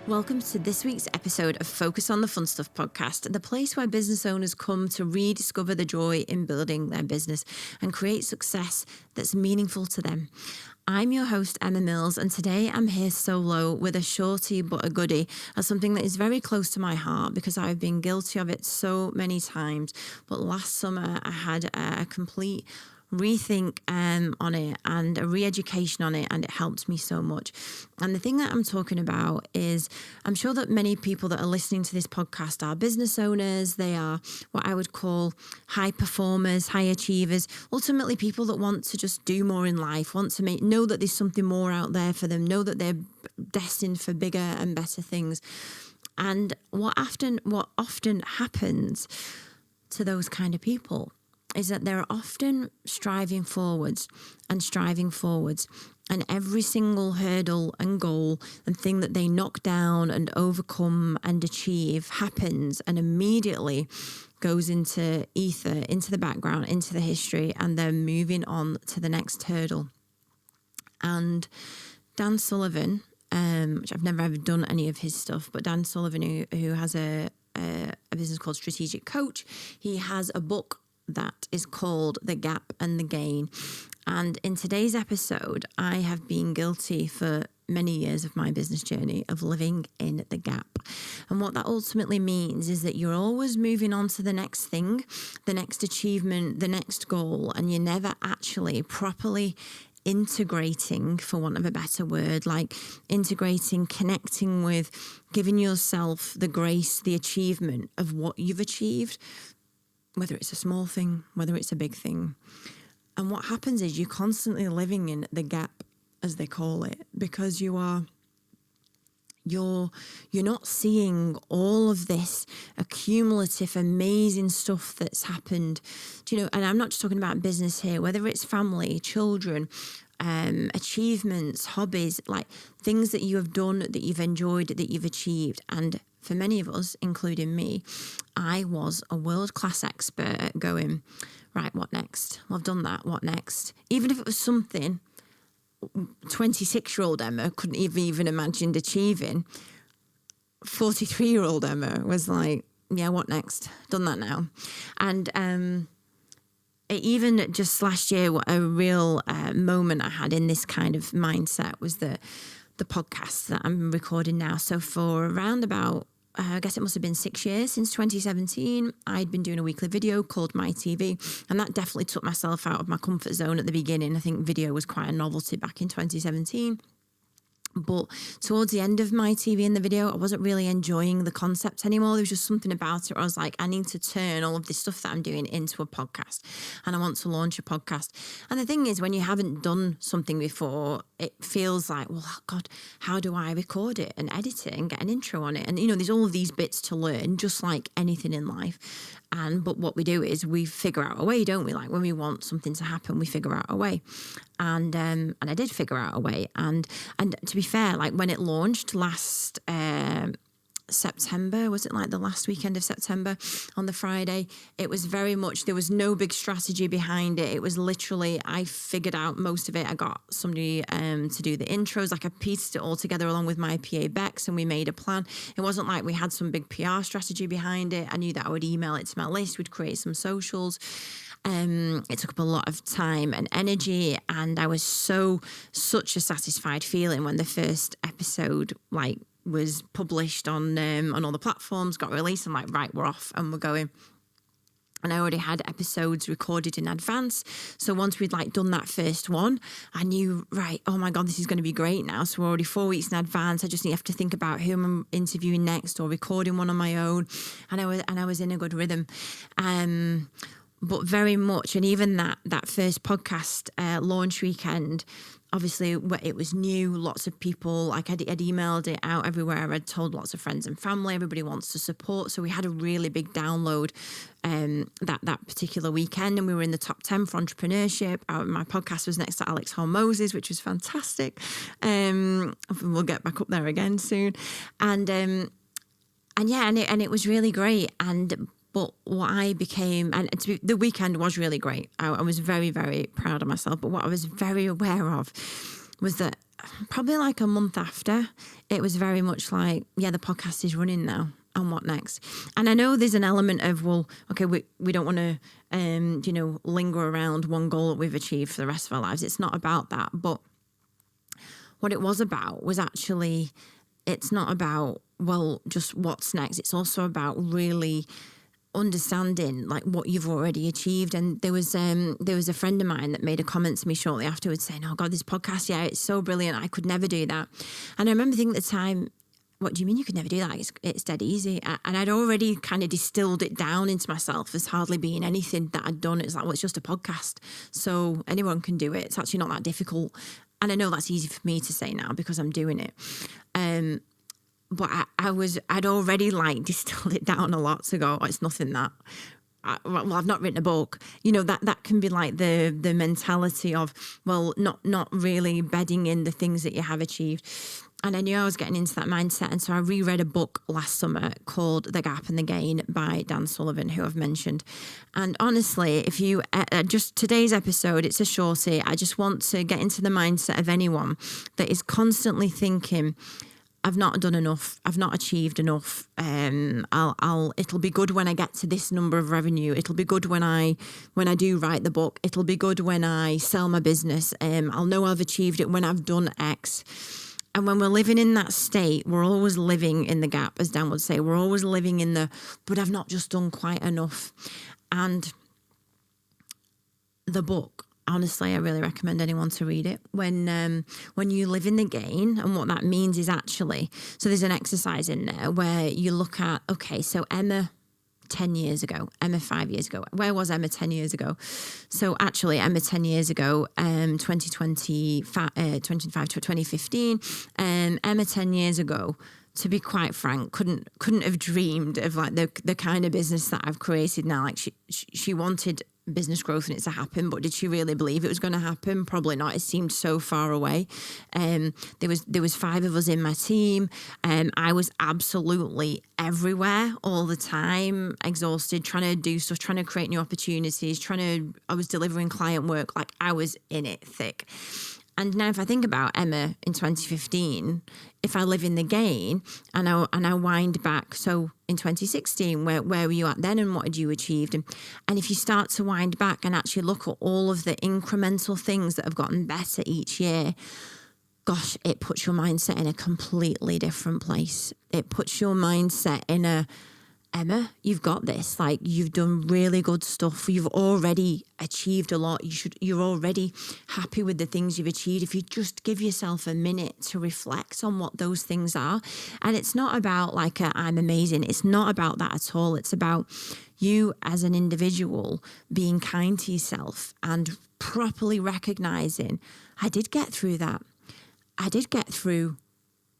Welcome to this week's episode of Focus on the Fun Stuff podcast, the place where business owners come to rediscover the joy in building their business and create success that's meaningful to them. I'm your host, Emma Mills, and today I'm here solo with a shorty but a goodie as something that is very close to my heart because I've been guilty of it so many times. But last summer I had a complete rethink on it and a re-education on it, and it helped me so much. And the thing that I'm talking about is, I'm sure that many people that are listening to this podcast are business owners. They are what I would call high performers, high achievers, ultimately people that want to just do more in life, want to know that there's something more out there for them, know that they're destined for bigger and better things. And what often happens to those kind of people is that they're often striving forwards, and every single hurdle and goal and thing that they knock down and overcome and achieve happens and immediately goes into ether, into the background, into the history, and they're moving on to the next hurdle. And Dan Sullivan, which I've never ever done any of his stuff, but Dan Sullivan, who has a business called Strategic Coach, he has a book that is called The Gap and the Gain. And in today's episode, I have been guilty for many years of my business journey of living in the gap. And what that ultimately means is that you're always moving on to the next thing, the next achievement, the next goal, and you're never actually properly integrating, for want of a better word, like integrating, connecting with, giving yourself the grace, the achievement of what you've achieved, whether it's a small thing, whether it's a big thing. And what happens is you're constantly living in the gap, as they call it, because you're not seeing all of this accumulative, amazing stuff that's happened. Do you know? And I'm not just talking about business here, whether it's family, children, achievements, hobbies, like things that you have done, that you've enjoyed, that you've achieved. And for many of us, including me, I was a world-class expert at going, right, what next? Well, I've done that, what next? Even if it was something 26-year-old Emma couldn't even imagined achieving, 43-year-old Emma was like, yeah, what next? Done that now. And even just last year, what a real moment I had in this kind of mindset was the podcast that I'm recording now. So for around about, I guess it must have been 6 years, since 2017, I'd been doing a weekly video called My TV, and that definitely took myself out of my comfort zone at the beginning. I think video was quite a novelty back in 2017. But towards the end of My TV in the video, I wasn't really enjoying the concept anymore. There was just something about it where I was like, I need to turn all of this stuff that I'm doing into a podcast, and I want to launch a podcast. And the thing is, when you haven't done something before, it feels like, well, God, how do I record it and edit it and get an intro on it? And, there's all of these bits to learn, just like anything in life. But what we do is we figure out a way, don't we? Like when we want something to happen, we figure out a way. And I did figure out a way. And to be fair, like when it launched last September, was it like the last weekend of September on the Friday? It was very much, there was no big strategy behind it. It was literally, I figured out most of it. I got somebody to do the intros, like I pieced it all together along with my PA Bex, and we made a plan. It wasn't like we had some big PR strategy behind it. I knew that I would email it to my list, we'd create some socials. It took up a lot of time and energy, and I was such a satisfied feeling when the first episode was published on all the platforms, got released. I'm like, right, we're off and we're going. And I already had episodes recorded in advance. So once we'd done that first one, I knew, right, oh my God, this is going to be great now. So we're already 4 weeks in advance. I just have to think about who I'm interviewing next or recording one on my own. And I was in a good rhythm. But very much, and even that first podcast launch weekend, obviously it was new, lots of people, like I'd emailed it out everywhere, I'd told lots of friends and family, everybody wants to support, so we had a really big download that particular weekend, and we were in the top 10 for entrepreneurship. My podcast was next to Alex Hormozes, which was fantastic. We'll get back up there again soon. And it was really great. But what I became, the weekend was really great. I was very, very proud of myself. But what I was very aware of was that probably like a month after, it was very much like, yeah, the podcast is running now. And what next? And I know there's an element of, well, okay, we don't want to, linger around one goal that we've achieved for the rest of our lives. It's not about that. But what it was about was actually, it's not about, well, just what's next. It's also about really understanding like what you've already achieved. And there was a friend of mine that made a comment to me shortly afterwards saying, oh God, this podcast, yeah, it's so brilliant. I could never do that. And I remember thinking at the time, what do you mean you could never do that? It's dead easy. And I'd already kind of distilled it down into myself as hardly being anything that I'd done. It's like, well, it's just a podcast. So anyone can do it. It's actually not that difficult. And I know that's easy for me to say now because I'm doing it. But I'd already like distilled it down a lot to go, oh, it's nothing that. I've not written a book. That can be like the mentality of, well, not really bedding in the things that you have achieved. And I knew I was getting into that mindset. And so I reread a book last summer called The Gap and the Gain by Dan Sullivan, who I've mentioned. And honestly, if you just today's episode, it's a shorty. I just want to get into the mindset of anyone that is constantly thinking, I've not done enough. I've not achieved enough. It'll be good when I get to this number of revenue. It'll be good when I do write the book. It'll be good when I sell my business. I'll know I've achieved it when I've done X. And when we're living in that state, we're always living in the gap, as Dan would say. We're always living in but I've not just done quite enough. And the book, honestly, I really recommend anyone to read it. When you live in the gain, and what that means is actually, so there's an exercise in there where you look at, okay, so Emma 10 years ago, Emma 5 years ago. Where was Emma 10 years ago? So actually, Emma 10 years ago, 25 to 2015, Emma 10 years ago, to be quite frank, couldn't have dreamed of like the kind of business that I've created now. Like she wanted business growth and it to happen, but did she really believe it was going to happen? Probably not. It seemed so far away. There was 5 of us in my team. I was absolutely everywhere all the time, exhausted, trying to do stuff, trying to create new opportunities, I was delivering client work. Like I was in it thick. And now if I think about Emma in 2015, if I live in the gain and I wind back, so in 2016, where were you at then and what had you achieved? And if you start to wind back and actually look at all of the incremental things that have gotten better each year, gosh, it puts your mindset in a completely different place. It puts your mindset in Emma, you've got this. Like, you've done really good stuff. You've already achieved a lot. You're already happy with the things you've achieved. If you just give yourself a minute to reflect on what those things are. And it's not about like I'm amazing. It's not about that at all. It's about you as an individual being kind to yourself and properly recognizing, I did get through that. I did get through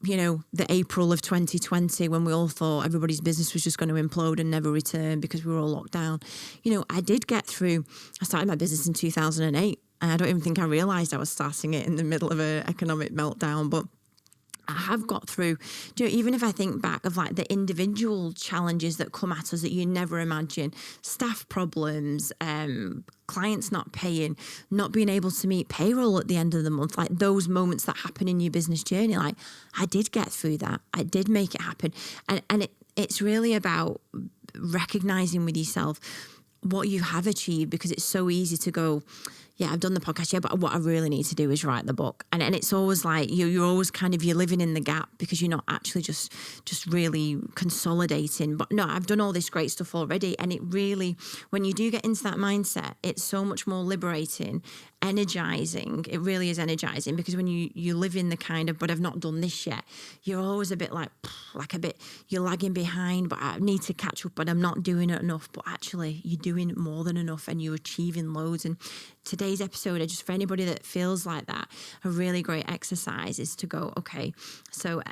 the April of 2020 when we all thought everybody's business was just going to implode and never return because we were all locked down. I did get through. I started my business in 2008 and I don't even think I realised I was starting it in the middle of an economic meltdown, but I have got through, even if I think back of like the individual challenges that come at us that you never imagine, staff problems, clients not paying, not being able to meet payroll at the end of the month, like those moments that happen in your business journey, like I did get through that. I did make it happen. And it's really about recognizing with yourself what you have achieved, because it's so easy to go, yeah, I've done the podcast, yeah, but what I really need to do is write the book. And it's always like you're always you're living in the gap because you're not actually just really consolidating. But no, I've done all this great stuff already. And it really, when you do get into that mindset, it's so much more liberating, energizing. It really is energizing, because when you live in the kind of, but I've not done this yet, you're always a bit like you're lagging behind, but I need to catch up, but I'm not doing it enough. But actually you're doing more than enough and you're achieving loads. And today's episode, just for anybody that feels like that, a really great exercise is to go, okay, so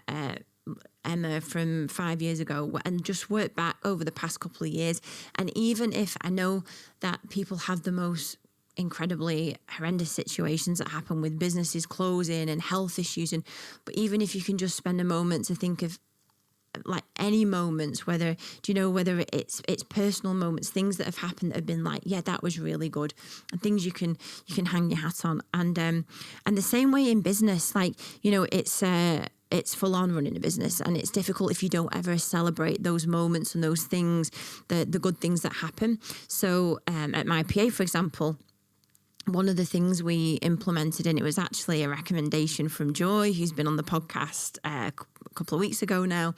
Emma from 5 years ago, and just work back over the past couple of years. And even if I know that people have the most incredibly horrendous situations that happen with businesses closing and health issues, but even if you can just spend a moment to think of like any moments, whether it's personal moments, things that have happened that have been like, yeah, that was really good, and things you can hang your hat on. And the same way in business, like, it's full on running a business, and it's difficult if you don't ever celebrate those moments and those things, the good things that happen. So at my PA, for example, one of the things we implemented, and it was actually a recommendation from Joy, who's been on the podcast a couple of weeks ago now.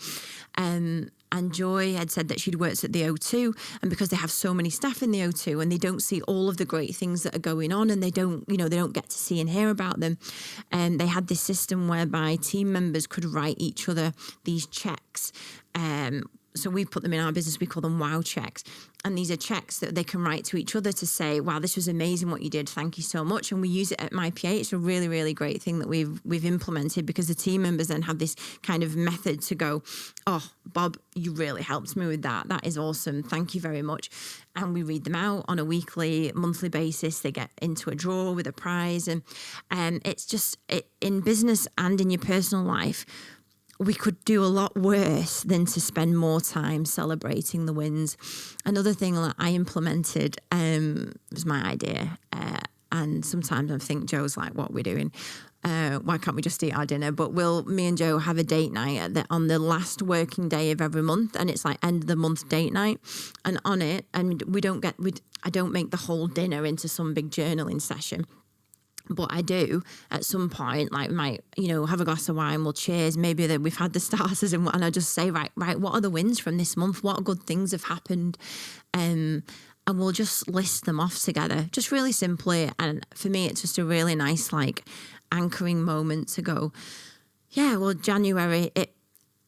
And Joy had said that she'd worked at the O2, and because they have so many staff in the O2 and they don't see all of the great things that are going on, and they don't get to see and hear about them. And they had this system whereby team members could write each other these checks. So we put them in our business, we call them wow checks. And these are checks that they can write to each other to say, wow, this was amazing what you did. Thank you so much. And we use it at my PA. It's a really, really great thing that we've implemented, because the team members then have this kind of method to go, oh, Bob, you really helped me with that. That is awesome. Thank you very much. And we read them out on a weekly, monthly basis. They get into a draw with a prize. And it's just in business and in your personal life, we could do a lot worse than to spend more time celebrating the wins. Another thing that I implemented was my idea. And sometimes I think Joe's like, what are we doing? Why can't we just eat our dinner? But me and Joe have a date night on the last working day of every month, and it's like end of the month date night. And on it, and I don't make the whole dinner into some big journaling session. But I do at some point, like, might, have a glass of wine, we'll cheers, maybe that we've had the starters, and I just say, right, what are the wins from this month? What good things have happened? And we'll just list them off together, just really simply. And for me, it's just a really nice, like, anchoring moment to go, yeah, well, January,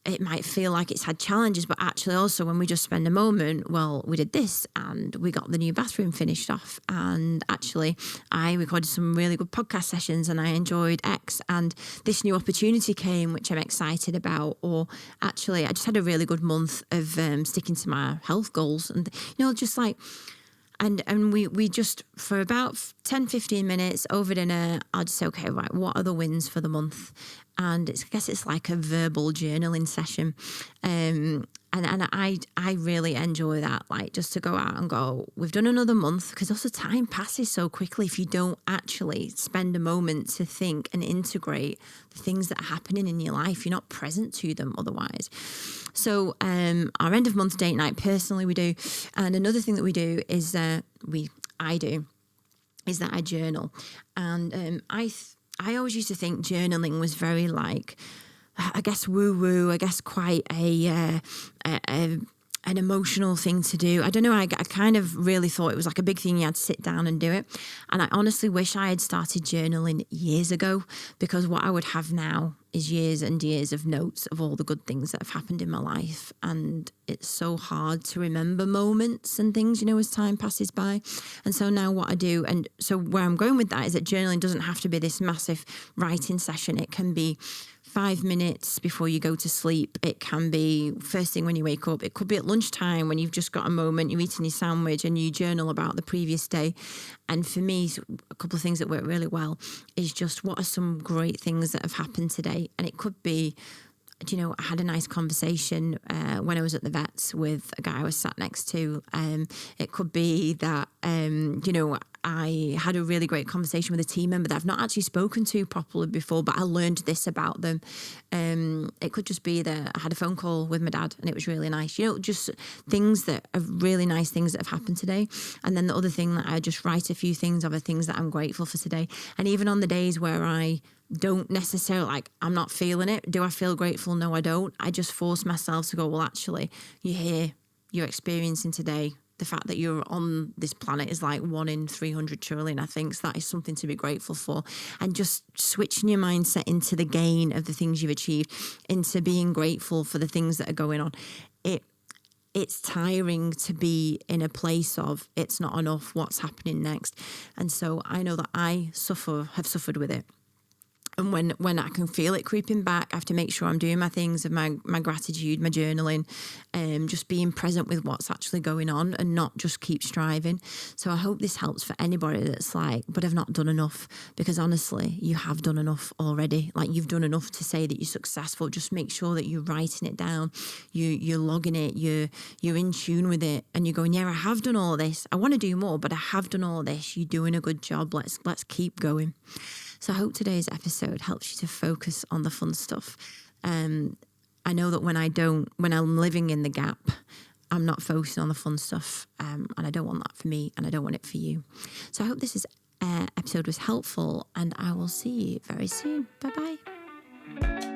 it might feel like it's had challenges, but actually also when we just spend a moment, well, we did this and we got the new bathroom finished off. And actually I recorded some really good podcast sessions and I enjoyed X, and this new opportunity came, which I'm excited about. Or actually I just had a really good month of sticking to my health goals, and, just like, and we just, for about 10, 15 minutes over dinner, I'll just say, okay, right, what are the wins for the month? And I guess it's like a verbal journaling session. And I really enjoy that, like, just to go out and go, we've done another month, because also time passes so quickly if you don't actually spend a moment to think and integrate the things that are happening in your life. You're not present to them otherwise. So our end of month date night, personally, we do. And another thing that we do is that I journal. And I always used to think journaling was very, like, I guess woo-woo, I guess quite an emotional thing to do. I don't know, I kind of really thought it was like a big thing, you had to sit down and do it. And I honestly wish I had started journaling years ago, because what I would have now is years and years of notes of all the good things that have happened in my life. And it's so hard to remember moments and things, as time passes by. And so now what I do, and so where I'm going with that is that journaling doesn't have to be this massive writing session. It can be 5 minutes before you go to sleep. It can be first thing when you wake up. It could be at lunchtime when you've just got a moment, you're eating your sandwich and you journal about the previous day. And for me, a couple of things that work really well is just, what are some great things that have happened today? And it could be, I had a nice conversation when I was at the vets with a guy I was sat next to. It could be that, I had a really great conversation with a team member that I've not actually spoken to properly before, but I learned this about them. It could just be that I had a phone call with my dad and it was really nice. Just things that are really nice things that have happened today. And then the other thing that I just write a few things of are things that I'm grateful for today. And even on the days where I don't necessarily, like, I'm not feeling it. Do I feel grateful? No, I don't. I just force myself to go, well, actually, you're here, you're experiencing today. The fact that you're on this planet is like 1 in 300 trillion, I think. So that is something to be grateful for. And just switching your mindset into the gain of the things you've achieved, into being grateful for the things that are going on. It's tiring to be in a place of it's not enough, what's happening next. And so I know that I have suffered with it And when I can feel it creeping back, I have to make sure I'm doing my things of my gratitude, my journaling, just being present with what's actually going on and not just keep striving. So I hope this helps for anybody that's like, but I've not done enough, because honestly, you have done enough already. Like, you've done enough to say that you're successful. Just make sure that you're writing it down, you're logging it, you're in tune with it, and you're going, yeah, I have done all this. I want to do more, but I have done all this. You're doing a good job. Let's keep going. So I hope today's episode helps you to focus on the fun stuff. I know that when I'm living in the gap, I'm not focusing on the fun stuff, and I don't want that for me, and I don't want it for you. So I hope this episode was helpful, and I will see you very soon. Bye-bye.